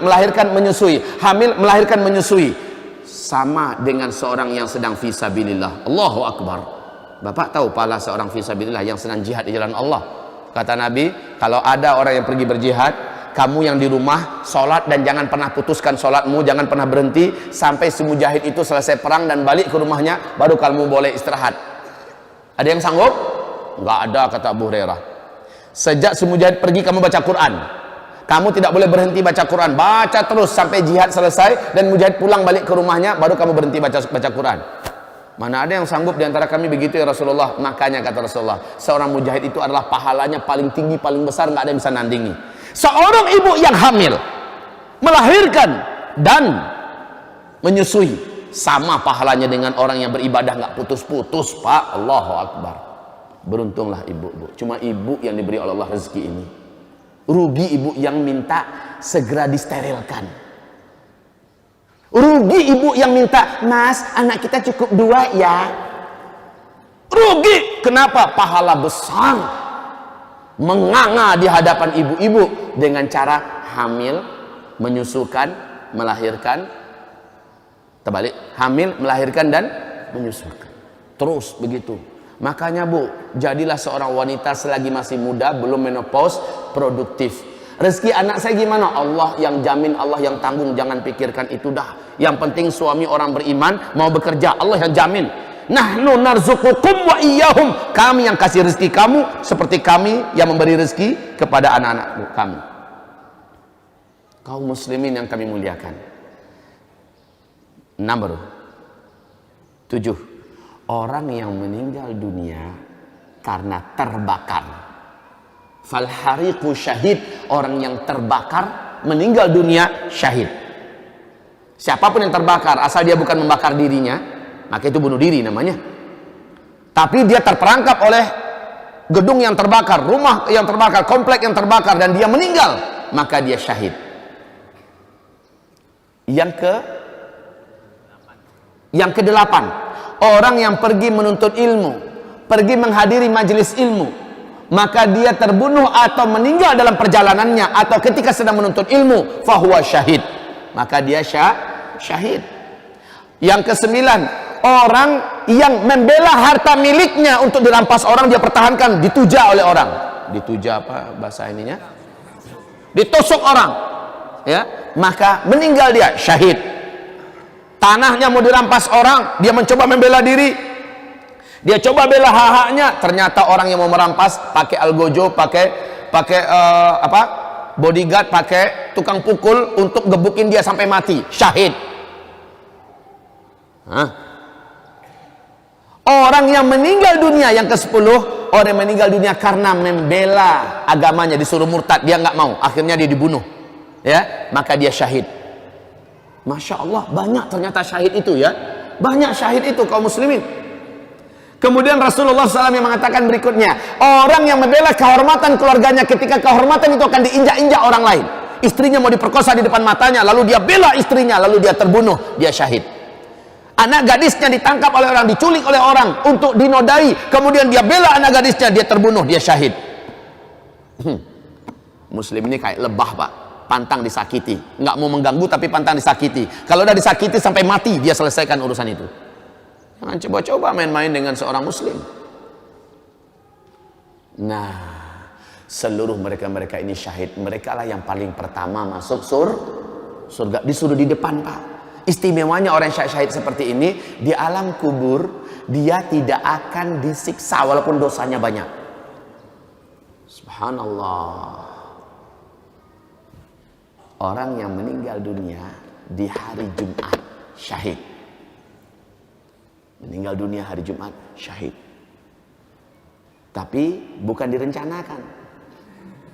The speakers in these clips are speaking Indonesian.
melahirkan menyusui, hamil melahirkan menyusui, sama dengan seorang yang sedang fisabilillah. Allahu Akbar. Bapak tahu pahala seorang fisabilillah yang sedang jihad di jalan Allah? Kata Nabi, kalau ada orang yang pergi berjihad, kamu yang di rumah sholat dan jangan pernah putuskan sholatmu, jangan pernah berhenti sampai si mujahid itu selesai perang dan balik ke rumahnya, baru kamu boleh istirahat. Ada yang sanggup? Enggak ada, kata Abu Hurairah. Sejak si mujahid pergi kamu baca Quran. Kamu tidak boleh berhenti baca Quran, baca terus sampai jihad selesai dan mujahid pulang balik ke rumahnya, baru kamu berhenti baca Quran. Mana ada yang sanggup di antara kami begitu ya Rasulullah? Makanya kata Rasulullah, seorang mujahid itu adalah pahalanya paling tinggi, paling besar, nggak ada yang bisa nandingi. Seorang ibu yang hamil, melahirkan dan menyusui, sama pahalanya dengan orang yang beribadah nggak putus-putus, Pak. Allahu Akbar. Beruntunglah ibu, Bu. Cuma ibu yang diberi oleh Allah rezeki ini. Rugi ibu yang minta segera disterilkan. Rugi ibu yang minta, Mas, anak kita cukup 2 ya. Rugi. Kenapa? Pahala besar menganga di hadapan ibu-ibu dengan cara hamil, menyusukan, melahirkan, terbalik, hamil, melahirkan dan menyusukan. Terus begitu. Makanya Bu, jadilah seorang wanita selagi masih muda, belum menopause, produktif. Rezeki anak saya gimana? Allah yang jamin, Allah yang tanggung, jangan pikirkan itu dah. Yang penting suami orang beriman, mau bekerja, Allah yang jamin. Nahnu narzuqukum wa iyyahum. Kami yang kasih rezeki kamu, seperti kami yang memberi rezeki kepada anak-anak kami. Kaum muslimin yang kami muliakan. Nomor 7. Orang yang meninggal dunia karena terbakar. Falhariqu syahid. Orang yang terbakar meninggal dunia syahid. Siapapun yang terbakar, asal dia bukan membakar dirinya, maka itu bunuh diri namanya. Tapi dia terperangkap oleh gedung yang terbakar, rumah yang terbakar, komplek yang terbakar, dan dia meninggal, maka dia syahid. Yang ke-8, orang yang pergi menuntut ilmu, pergi menghadiri majelis ilmu, maka dia terbunuh atau meninggal dalam perjalanannya atau ketika sedang menuntut ilmu, fahuwa syahid, maka dia syahid. Yang ke-9, orang yang membela harta miliknya untuk dirampas orang, dia pertahankan, dituja oleh orang. Dituja apa bahasa ininya? Ditusuk orang, ya, maka meninggal dia syahid. Tanahnya mau dirampas orang, dia mencoba membela diri, dia coba bela hak-haknya, ternyata orang yang mau merampas pakai algojo, pakai bodyguard, pakai tukang pukul untuk gebukin dia sampai mati, syahid. Orang yang meninggal dunia yang ke-10, orang yang meninggal dunia karena membela agamanya, disuruh murtad, dia nggak mau, akhirnya dia dibunuh, ya, maka dia syahid. Masya Allah, banyak ternyata syahid itu, ya, banyak syahid itu kaum muslimin. Kemudian Rasulullah SAW yang mengatakan berikutnya, orang yang membela kehormatan keluarganya ketika kehormatan itu akan diinjak-injak orang lain. Istrinya mau diperkosa di depan matanya, lalu dia bela istrinya, lalu dia terbunuh, dia syahid. Anak gadisnya ditangkap oleh orang, diculik oleh orang untuk dinodai, kemudian dia bela anak gadisnya, dia terbunuh, dia syahid. Muslim ini kayak lebah, Pak, pantang disakiti, nggak mau mengganggu tapi pantang disakiti. Kalau udah disakiti sampai mati, dia selesaikan urusan itu. Jangan coba-coba main-main dengan seorang muslim. Nah, seluruh mereka ini syahid. Mereka lah yang paling pertama masuk surga, disuruh di depan, Pak. Istimewanya orang syahid seperti ini, di alam kubur dia tidak akan disiksa walaupun dosanya banyak. Subhanallah. Orang yang meninggal dunia di hari Jumat syahid. Meninggal dunia hari Jumat syahid. Tapi bukan direncanakan.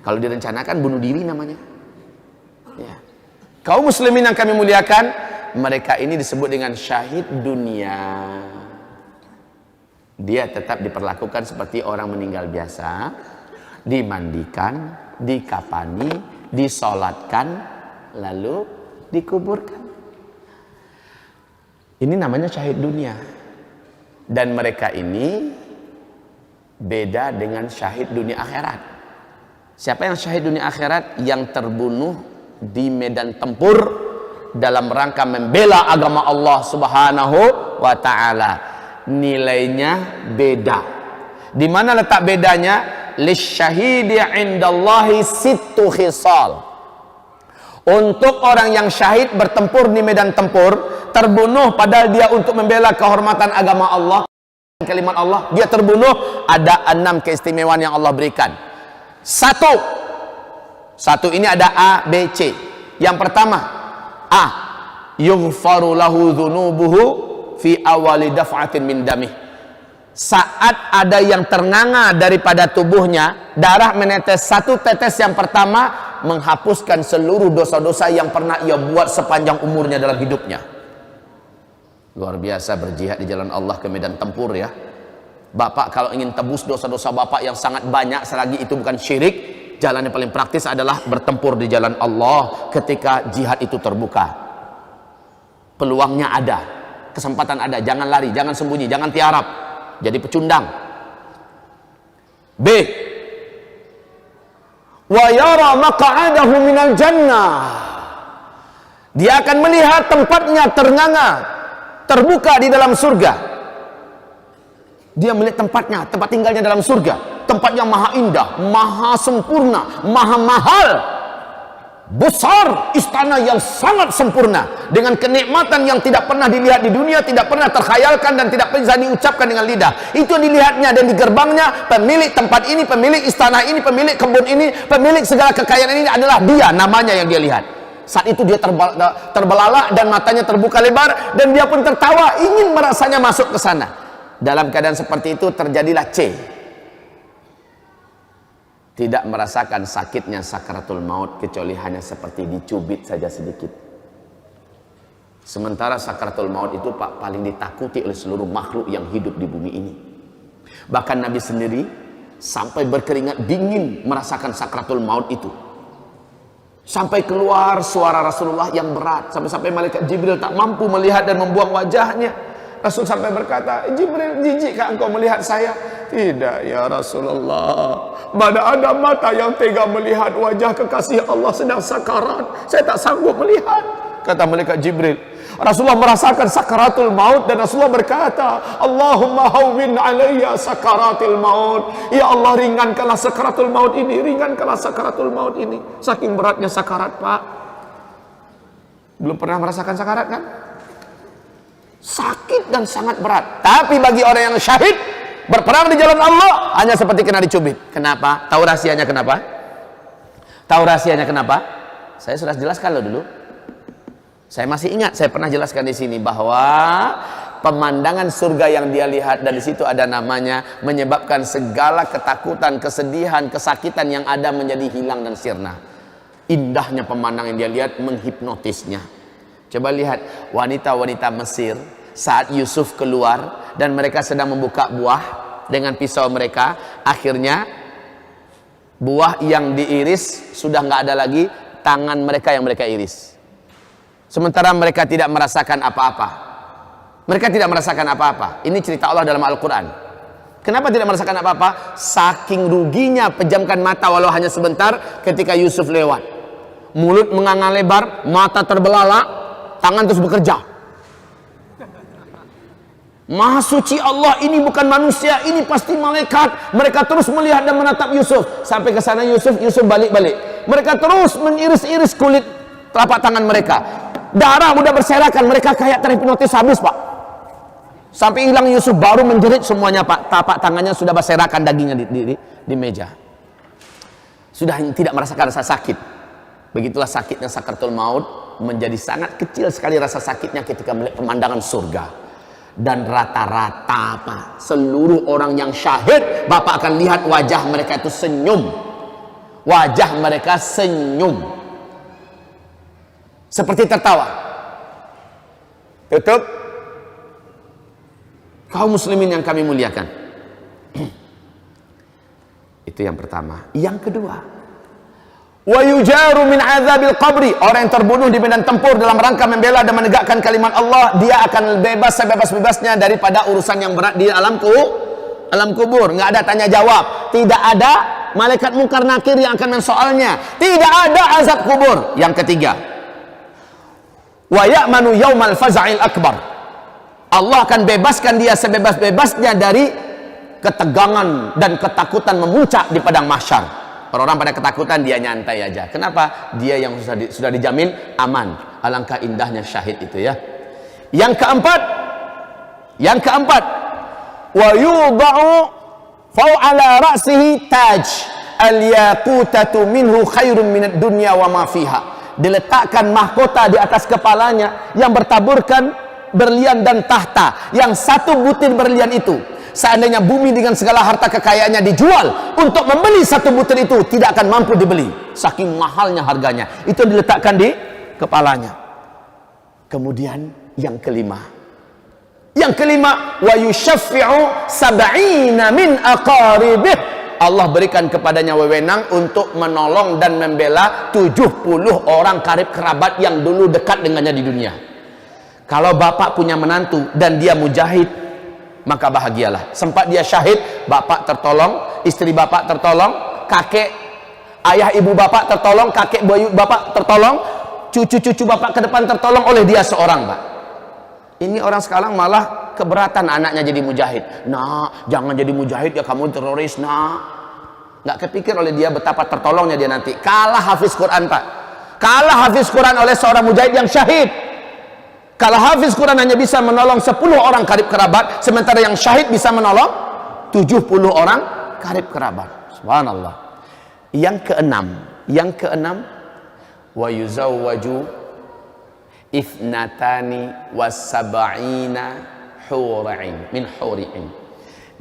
Kalau direncanakan bunuh diri namanya, ya. Kaum muslimin yang kami muliakan, mereka ini disebut dengan syahid dunia. Dia tetap diperlakukan seperti orang meninggal biasa, dimandikan, dikafani, disolatkan, lalu dikuburkan. Ini namanya syahid dunia. Dan mereka ini beda dengan syahid dunia akhirat. Siapa yang syahid dunia akhirat? Yang terbunuh di medan tempur dalam rangka membela agama Allah Subhanahu wa taala. Nilainya beda. Di mana letak bedanya? Lisyahidi indallahi sittu khisal. Untuk orang yang syahid bertempur di medan tempur, terbunuh padahal dia untuk membela kehormatan agama Allah, kalimat Allah, dia terbunuh, ada 6 keistimewaan yang Allah berikan. Satu ini ada A, B, C. Yang pertama, A, yughfaru lahu dzunubuhu fi awali daf'atin min damih. Saat ada yang ternganga daripada tubuhnya, darah menetes 1 tetes yang pertama, menghapuskan seluruh dosa-dosa yang pernah ia buat sepanjang umurnya dalam hidupnya. Luar biasa berjihad di jalan Allah ke medan tempur ya. Bapak kalau ingin tebus dosa-dosa bapak yang sangat banyak, selagi itu bukan syirik, jalan yang paling praktis adalah bertempur di jalan Allah ketika jihad itu terbuka. Peluangnya ada, kesempatan ada, jangan lari, jangan sembunyi, jangan tiarap, jadi pecundang. B, wa yara maq'adahu minal jannah. Dia akan melihat tempatnya ternganga, terbuka di dalam surga. Dia melihat tempatnya, tempat tinggalnya dalam surga, tempat yang maha indah, maha sempurna, maha mahal, besar, istana yang sangat sempurna, dengan kenikmatan yang tidak pernah dilihat di dunia, tidak pernah terkhayalkan dan tidak bisa diucapkan dengan lidah. Itu dilihatnya, dan di gerbangnya pemilik tempat ini, pemilik istana ini, pemilik kebun ini, pemilik segala kekayaan ini adalah dia, namanya yang dia lihat. Saat itu dia terbelalak dan matanya terbuka lebar, dan dia pun tertawa ingin merasanya masuk ke sana. Dalam keadaan seperti itu terjadilah C, tidak merasakan sakitnya sakaratul maut kecuali hanya seperti dicubit saja sedikit. Sementara sakaratul maut itu Pak, paling ditakuti oleh seluruh makhluk yang hidup di bumi ini. Bahkan Nabi sendiri sampai berkeringat dingin merasakan sakaratul maut itu. Sampai keluar suara Rasulullah yang berat, sampai-sampai malaikat Jibril tak mampu melihat dan membuang wajahnya. Rasul sampai berkata, Jibril, jijikkah engkau melihat saya? Tidak ya Rasulullah, mana ada mata yang tega melihat wajah kekasih Allah sedang sakarat. Saya tak sanggup melihat, kata malaikat Jibril. Rasulullah merasakan sakaratul maut, dan Rasulullah berkata, Allahumma hawwin alayya sakaratul maut. Ya Allah, ringankanlah sakaratul maut ini, ringankanlah sakaratul maut ini. Saking beratnya sakarat Pak. Belum pernah merasakan sakarat kan? Sakit dan sangat berat. Tapi bagi orang yang syahid berperang di jalan Allah, hanya seperti kena dicubit. Kenapa? Tahu rahasianya kenapa? Tahu rahasianya kenapa? Saya sudah jelaskan loh dulu. Saya masih ingat, saya pernah jelaskan di sini bahwa pemandangan surga yang dia lihat, dan di situ ada namanya, menyebabkan segala ketakutan, kesedihan, kesakitan yang ada menjadi hilang dan sirna. Indahnya pemandangan yang dia lihat menghipnotisnya. Coba lihat wanita-wanita Mesir saat Yusuf keluar dan mereka sedang membuka buah dengan pisau mereka. Akhirnya buah yang diiris sudah nggak ada lagi, tangan mereka yang mereka iris. Sementara mereka tidak merasakan apa-apa. Mereka tidak merasakan apa-apa. Ini cerita Allah dalam Al-Quran. Kenapa tidak merasakan apa-apa? Saking ruginya pejamkan mata walau hanya sebentar ketika Yusuf lewat. Mulut menganga lebar, mata terbelalak, tangan terus bekerja. Maha suci Allah, ini bukan manusia, ini pasti malaikat. Mereka terus melihat dan menatap Yusuf. Sampai ke sana Yusuf balik-balik. Mereka terus mengiris-iris kulit telapak tangan mereka. Darah udah berserakan, mereka kayak terhipnotis habis Pak. Sampai hilang Yusuf, baru menjerit semuanya Pak. Telapak tangannya sudah berserakan dagingnya di meja. Sudah tidak merasakan rasa sakit. Begitulah sakitnya sakaratul maut. Menjadi sangat kecil sekali rasa sakitnya ketika melihat pemandangan surga. Dan rata-rata Pak, seluruh orang yang syahid, Bapak akan lihat wajah mereka itu senyum. Wajah mereka senyum, seperti tertawa. Tutup. Kaum muslimin yang kami muliakan. Itu yang pertama. Yang kedua, wa yujaru min azabil qabri, orang yang terbunuh di medan tempur dalam rangka membela dan menegakkan kalimat Allah, dia akan bebas sebebas-bebasnya daripada urusan yang berat di alam kubur. Nggak ada tanya jawab, tidak ada malaikat mungkar nakir yang akan mensoalnya. Tidak ada azab kubur. Yang ketiga, wa ya'manu yaumal faza'il akbar. Allah akan bebaskan dia sebebas-bebasnya dari ketegangan dan ketakutan memuncak di padang mahsyar. Orang-orang pada ketakutan, dia nyantai aja. Kenapa? Dia yang sudah dijamin aman. Alangkah indahnya syahid itu ya. Yang keempat, wa yudha'u faw'ala ra'sihi taj al-yaqutatu minhu khairun minad dunya wa ma fiha. Diletakkan mahkota di atas kepalanya yang bertaburkan berlian dan tahta, yang satu butir berlian itu seandainya bumi dengan segala harta kekayaannya dijual untuk membeli satu butir itu, tidak akan mampu dibeli, saking mahalnya harganya. Itu diletakkan di kepalanya. Kemudian yang kelima, wa yushaffi'u sab'ina min aqaribih. Allah berikan kepadanya wewenang untuk menolong dan membela 70 orang karib kerabat yang dulu dekat dengannya di dunia. Kalau bapak punya menantu dan dia mujahid, maka bahagialah. Sempat dia syahid, bapak tertolong, istri bapak tertolong, kakek, ayah ibu bapak tertolong, kakek buyut bapak tertolong, cucu-cucu bapak ke depan tertolong oleh dia seorang, Pak. Ini orang sekarang malah keberatan anaknya jadi mujahid. Nah, jangan jadi mujahid ya, kamu teroris. Nah, nggak kepikir oleh dia betapa tertolongnya dia nanti. Kalah hafiz Quran, Pak. Kalah hafiz Quran oleh seorang mujahid yang syahid. Kalau hafiz Quran hanya bisa menolong 10 orang karib kerabat, sementara yang syahid bisa menolong 70 orang karib kerabat. Subhanallah. Yang keenam, wa yuzawwaju ifnatani wasab'ina hura'in min huri'in.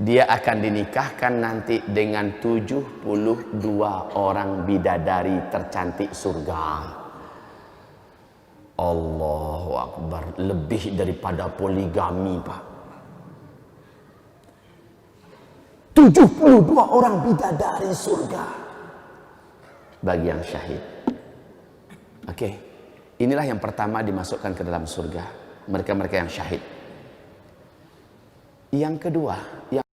Dia akan dinikahkan nanti dengan 72 orang bidadari tercantik surga. Allahu Akbar, lebih daripada poligami, Pak. 72 orang bidadari surga bagi yang syahid. Oke, inilah yang pertama dimasukkan ke dalam surga, mereka-mereka yang syahid. Yang kedua, yang